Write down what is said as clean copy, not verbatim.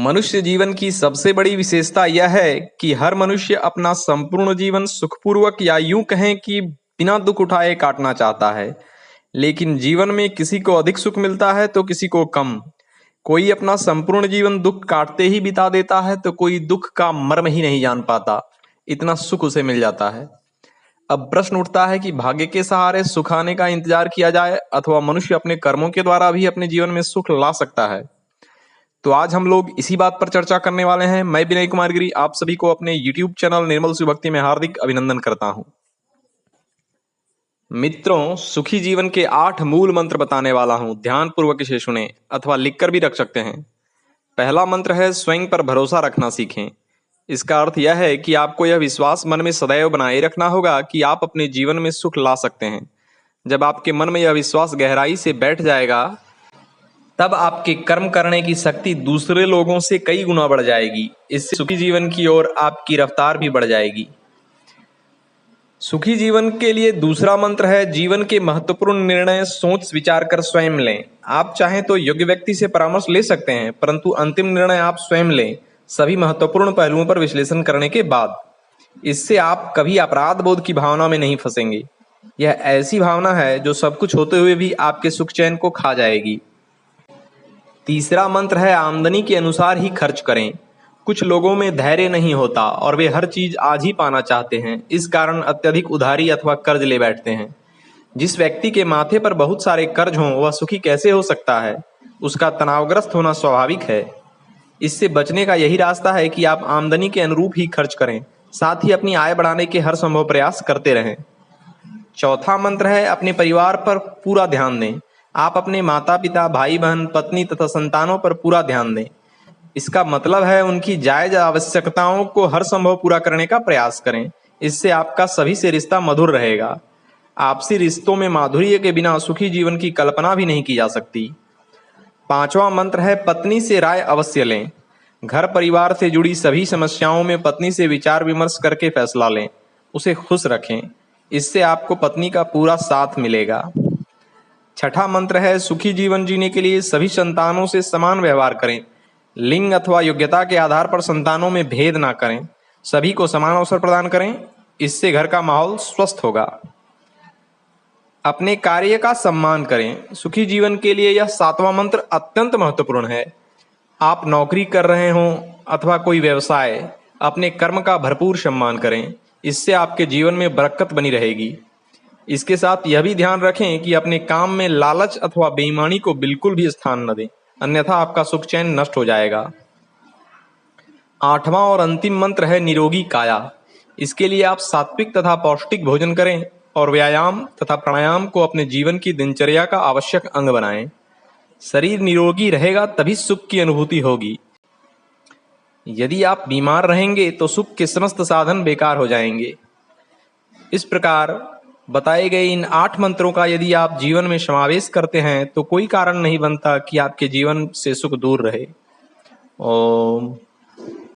मनुष्य जीवन की सबसे बड़ी विशेषता यह है कि हर मनुष्य अपना संपूर्ण जीवन सुखपूर्वक या यूं कहें कि बिना दुख उठाए काटना चाहता है। लेकिन जीवन में किसी को अधिक सुख मिलता है तो किसी को कम। कोई अपना संपूर्ण जीवन दुख काटते ही बिता देता है तो कोई दुख का मर्म ही नहीं जान पाता, इतना सुख उसे मिल जाता है। अब प्रश्न उठता है कि भाग्य के सहारे सुख आने का इंतजार किया जाए अथवा मनुष्य अपने कर्मों के द्वारा भी अपने जीवन में सुख ला सकता है। तो आज हम लोग इसी बात पर चर्चा करने वाले हैं। मैं विनय कुमार गिरी आप सभी को अपने YouTube चैनल निर्मल शिवभक्ति में हार्दिक अभिनंदन करता हूं। मित्रों, सुखी जीवन के 8 मूल मंत्र बताने वाला हूं, ध्यान पूर्वक इसे सुने अथवा लिखकर भी रख सकते हैं। पहला मंत्र है स्वयं पर भरोसा रखना सीखें। इसका अर्थ यह है कि आपको यह विश्वास मन में सदैव बनाए रखना होगा कि आप अपने जीवन में सुख ला सकते हैं। जब आपके मन में यह विश्वास गहराई से बैठ जाएगा तब आपके कर्म करने की शक्ति दूसरे लोगों से कई गुना बढ़ जाएगी। इससे सुखी जीवन की ओर आपकी रफ्तार भी बढ़ जाएगी। सुखी जीवन के लिए दूसरा मंत्र है जीवन के महत्वपूर्ण निर्णय सोच विचार कर स्वयं लें। आप चाहें तो योग्य व्यक्ति से परामर्श ले सकते हैं, परंतु अंतिम निर्णय आप स्वयं लें, सभी महत्वपूर्ण पहलुओं पर विश्लेषण करने के बाद। इससे आप कभी अपराध बोध की भावना में नहीं फंसेंगे। यह ऐसी भावना है जो सब कुछ होते हुए भी आपके सुख चैन को खा जाएगी। तीसरा मंत्र है आमदनी के अनुसार ही खर्च करें। कुछ लोगों में धैर्य नहीं होता और वे हर चीज आज ही पाना चाहते हैं, इस कारण अत्यधिक उधारी अथवा कर्ज ले बैठते हैं। जिस व्यक्ति के माथे पर बहुत सारे कर्ज हों वह सुखी कैसे हो सकता है? उसका तनावग्रस्त होना स्वाभाविक है। इससे बचने का यही रास्ता है कि आप आमदनी के अनुरूप ही खर्च करें, साथ ही अपनी आय बढ़ाने के हर संभव प्रयास करते रहें। चौथा मंत्र है अपने परिवार पर पूरा ध्यान दें। आप अपने माता पिता, भाई बहन, पत्नी तथा संतानों पर पूरा ध्यान दें। इसका मतलब है उनकी जायज आवश्यकताओं को हर संभव पूरा करने का प्रयास करें। इससे आपका सभी से रिश्ता मधुर रहेगा। आपसी रिश्तों में माधुर्य के बिना सुखी जीवन की कल्पना भी नहीं की जा सकती। पांचवा मंत्र है पत्नी से राय अवश्य लें। घर परिवार से जुड़ी सभी समस्याओं में पत्नी से विचार विमर्श करके फैसला लें, उसे खुश रखें। इससे आपको पत्नी का पूरा साथ मिलेगा। छठा मंत्र है सुखी जीवन जीने के लिए सभी संतानों से समान व्यवहार करें। लिंग अथवा योग्यता के आधार पर संतानों में भेद ना करें, सभी को समान अवसर प्रदान करें। इससे घर का माहौल स्वस्थ होगा। अपने कार्य का सम्मान करें। सुखी जीवन के लिए यह 7वां मंत्र अत्यंत महत्वपूर्ण है। आप नौकरी कर रहे हों अथवा कोई व्यवसाय, अपने कर्म का भरपूर सम्मान करें। इससे आपके जीवन में बरकत बनी रहेगी। इसके साथ यह भी ध्यान रखें कि अपने काम में लालच अथवा बेईमानी को बिल्कुल भी स्थान न दें, अन्यथा आपका सुख चैन नष्ट हो जाएगा। 8वां और अंतिम मंत्र है निरोगी काया। इसके लिए आप सात्विक तथा पौष्टिक भोजन करें और व्यायाम तथा प्राणायाम को अपने जीवन की दिनचर्या का आवश्यक अंग बनाएं। शरीर निरोगी रहेगा तभी सुख की अनुभूति होगी। यदि आप बीमार रहेंगे तो सुख के समस्त साधन बेकार हो जाएंगे। इस प्रकार बताए गए इन 8 मंत्रों का यदि आप जीवन में समावेश करते हैं तो कोई कारण नहीं बनता कि आपके जीवन से सुख दूर रहे। ओम।